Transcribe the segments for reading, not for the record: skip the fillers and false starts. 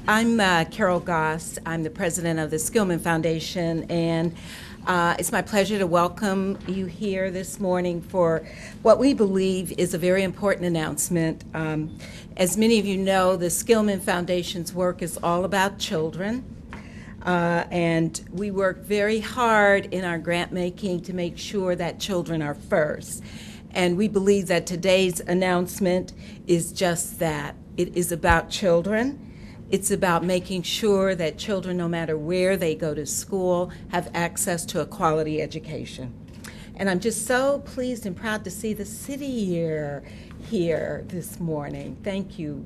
I'm Carol Goss. I'm the president of the Skillman Foundation, and it's my pleasure to welcome you here this morning for what we believe is a very important announcement. As many of you know, the Skillman Foundation's work is all about children, and we work very hard in our grant making to make sure that children are first. And we believe that today's announcement is just that. It is about children. It's about making sure that children, no matter where they go to school, have access to a quality education. And I'm just so pleased and proud to see the city here this morning. Thank you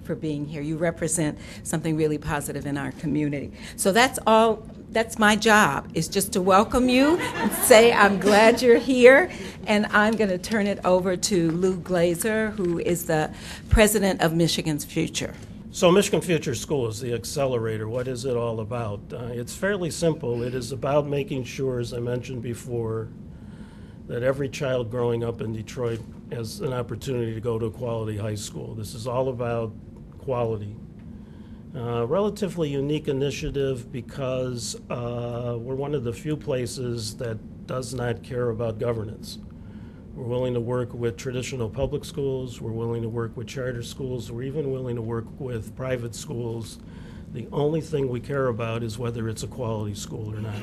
for being here. You represent something really positive in our community. So that's my job, is just to welcome you and say I'm glad you're here. And I'm going to turn it over to Lou Glazer, who is the president of Michigan's Future. So Michigan Future School is the accelerator. What is it all about? It's fairly simple. It is about making sure, as I mentioned before, that every child growing up in Detroit has an opportunity to go to a quality high school. This is all about quality. Relatively unique initiative because we're one of the few places that does not care about governance. We're willing to work with traditional public schools, we're willing to work with charter schools, we're even willing to work with private schools. The only thing we care about is whether it's a quality school or not.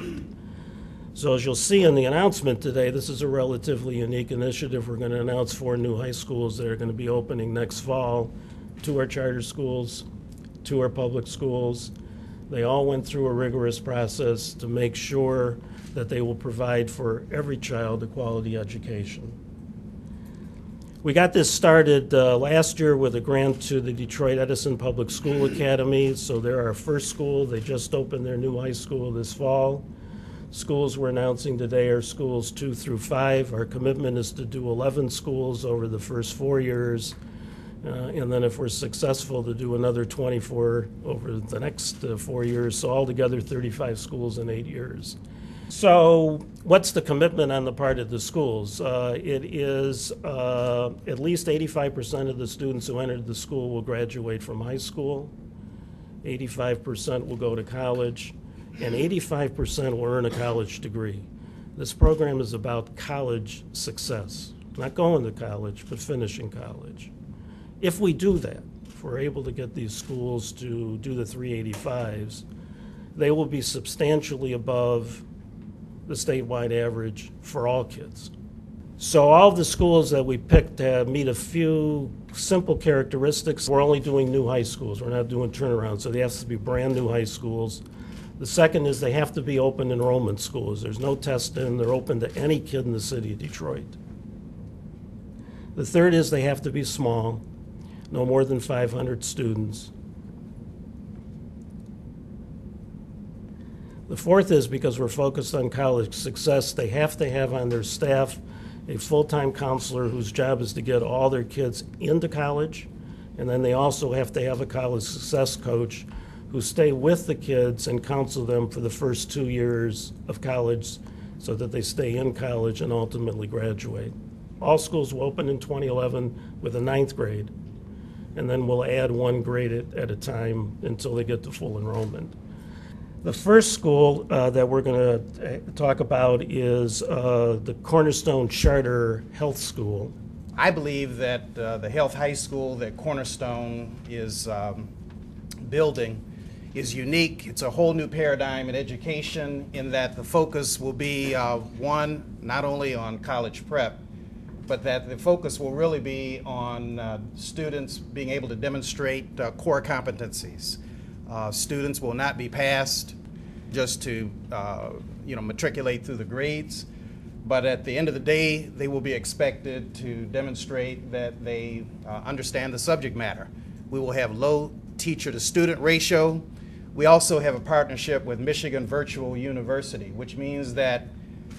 So as you'll see in the announcement today, this is a relatively unique initiative. We're going to announce 4 new high schools that are going to be opening next fall, 2 are charter schools, 2 are public schools. They all went through a rigorous process to make sure that they will provide for every child a quality education. We got this started last year with a grant to the Detroit Edison Public School Academy, so they're our first school. They just opened their new high school this fall. Schools we're announcing today are schools 2 through 5. Our commitment is to do 11 schools over the first 4 years, and then if we're successful, to do another 24 over the next 4 years, so altogether 35 schools in 8 years. So what's the commitment on the part of the schools? It is at least 85% of the students who entered the school will graduate from high school, 85% will go to college, and 85% will earn a college degree. This program is about college success, not going to college, but finishing college. If we do that, if we're able to get these schools to do the 385s, they will be substantially above the statewide average for all kids. So all of the schools that we picked meet a few simple characteristics. We're only doing new high schools. We're not doing turnaround, so they have to be brand new high schools. The second is they have to be open enrollment schools. There's no test-in. They're open to any kid in the city of Detroit. The third is they have to be small, no more than 500 students. The fourth is, because we're focused on college success, they have to have on their staff a full-time counselor whose job is to get all their kids into college, and then they also have to have a college success coach who stay with the kids and counsel them for the first 2 years of college so that they stay in college and ultimately graduate. All schools will open in 2011 with a 9th grade, and then we'll add 1 grade at a time until they get to full enrollment. The first school that we're going to talk about is the Cornerstone Charter Health School. I believe that the health high school that Cornerstone is building is unique. It's a whole new paradigm in education in that the focus will be, one, not only on college prep, but that the focus will really be on students being able to demonstrate core competencies. Students will not be passed just to matriculate through the grades, but at the end of the day, they will be expected to demonstrate that they understand the subject matter. We will have low teacher-to-student ratio. We also have a partnership with Michigan Virtual University, which means that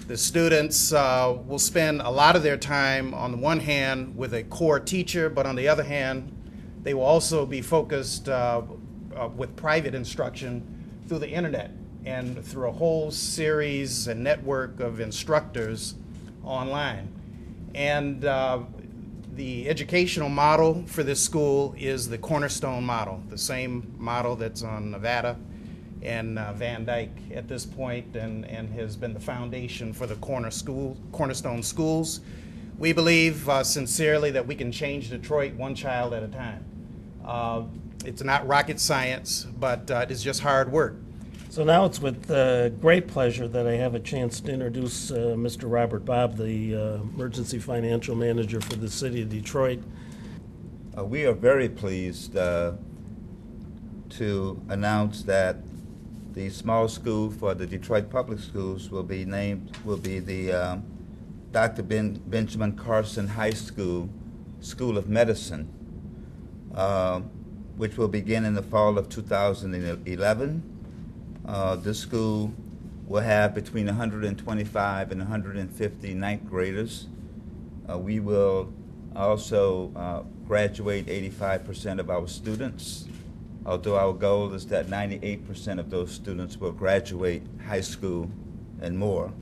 the students will spend a lot of their time, on the one hand, with a core teacher, but on the other hand, they will also be focused with private instruction through the internet and through a whole series and network of instructors online. And The educational model for this school is the Cornerstone model, the same model that's on Nevada and Van Dyke at this point, and has been the foundation for the Cornerstone schools. We believe sincerely that we can change Detroit one child at a time. It's not rocket science, but it is just hard work. So now it's with great pleasure that I have a chance to introduce Mr. Robert Bobb, the Emergency Financial Manager for the City of Detroit. We are very pleased to announce that the small school for the Detroit Public Schools will be the Dr. Benjamin Carson High School School of Medicine, which will begin in the fall of 2011. This school will have between 125 and 150 ninth graders. We will also graduate 85% of our students, although our goal is that 98% of those students will graduate high school and more.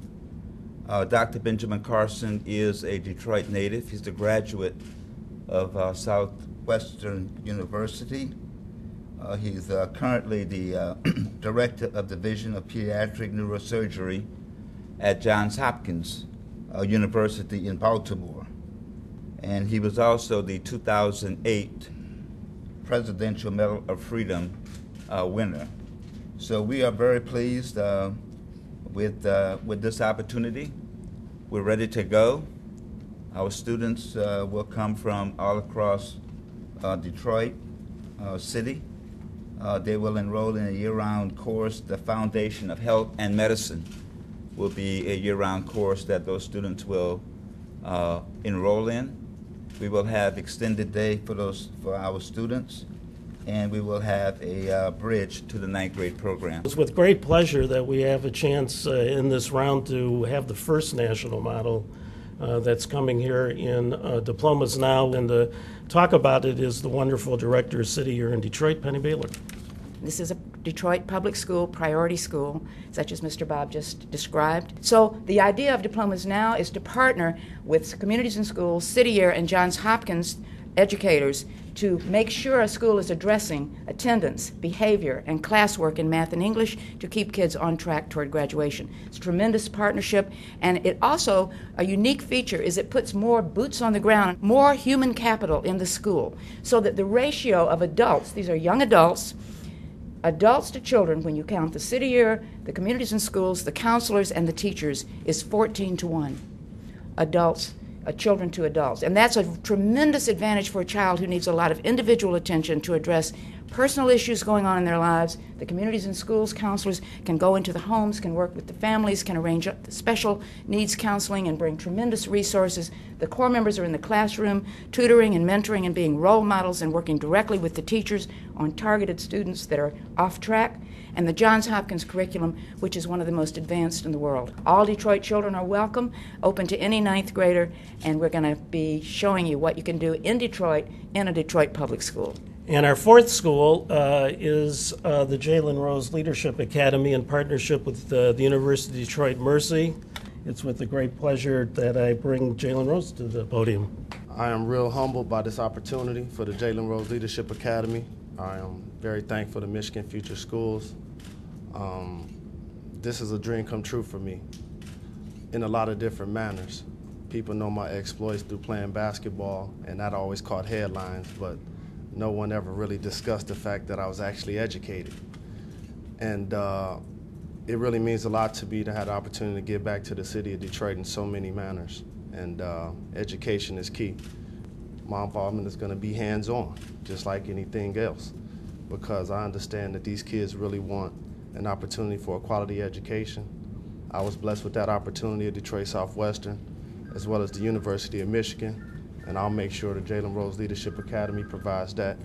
Dr. Benjamin Carson is a Detroit native. He's a graduate of Southwestern University. He's currently the Director of Division of Pediatric Neurosurgery at Johns Hopkins University in Baltimore. And he was also the 2008 Presidential Medal of Freedom winner. So we are very pleased with this opportunity. We're ready to go. Our students will come from all across Detroit City. They will enroll in a year-round course. The Foundation of Health and Medicine will be a year-round course that those students will enroll in. We will have extended day for our students, and we will have a bridge to the ninth grade program. It's with great pleasure that we have a chance in this round to have the first national model that's coming here in Diplomas now, and to talk about it is the wonderful director of City here in Detroit, Penny Bailer. This is a Detroit public school, priority school, such as Mr. Bobb just described. So the idea of Diplomas now is to partner with communities and schools, City Year, and Johns Hopkins educators to make sure a school is addressing attendance, behavior, and classwork in math and English to keep kids on track toward graduation. It's a tremendous partnership, and it also, a unique feature is it puts more boots on the ground, more human capital in the school, so that the ratio of adults, these are young adults to children, when you count the City Year, the communities and schools, the counselors, and the teachers, is 14-1. Children to adults. And that's a tremendous advantage for a child who needs a lot of individual attention to address personal issues going on in their lives. The communities and schools counselors can go into the homes, can work with the families, can arrange special needs counseling and bring tremendous resources. The core members are in the classroom, tutoring and mentoring and being role models and working directly with the teachers on targeted students that are off track. And the Johns Hopkins curriculum, which is one of the most advanced in the world. All Detroit children are welcome, open to any ninth grader, and we're going to be showing you what you can do in Detroit in a Detroit public school. And our fourth school is the Jalen Rose Leadership Academy in partnership with the University of Detroit Mercy. It's with a great pleasure that I bring Jalen Rose to the podium. I am real humbled by this opportunity for the Jalen Rose Leadership Academy. I am very thankful to Michigan Future Schools. This is a dream come true for me in a lot of different manners. People know my exploits through playing basketball, and that always caught headlines, but no one ever really discussed the fact that I was actually educated. And it really means a lot to me to have the opportunity to give back to the city of Detroit in so many manners. And education is key. My involvement is going to be hands-on, just like anything else, because I understand that these kids really want an opportunity for a quality education. I was blessed with that opportunity at Detroit Southwestern, as well as the University of Michigan, and I'll make sure the Jalen Rose Leadership Academy provides that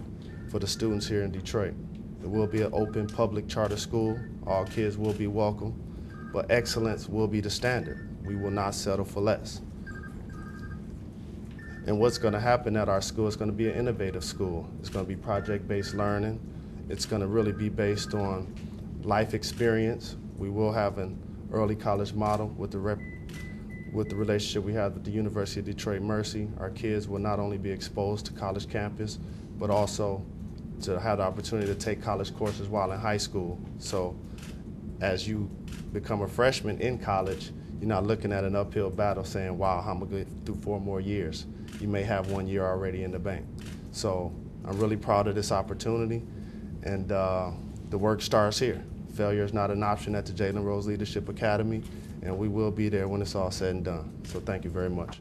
for the students here in Detroit. It will be an open public charter school. All kids will be welcome, but excellence will be the standard. We will not settle for less. And what's going to happen at our school is going to be an innovative school. It's going to be project-based learning. It's going to really be based on life experience. We will have an early college model with with the relationship we have with the University of Detroit Mercy, our kids will not only be exposed to college campus, but also to have the opportunity to take college courses while in high school. So as you become a freshman in college, you're not looking at an uphill battle saying, wow, I'm going to go through 4 more years. You may have 1 year already in the bank. So I'm really proud of this opportunity, and the work starts here. Failure is not an option at the Jalen Rose Leadership Academy, and we will be there when it's all said and done. So thank you very much.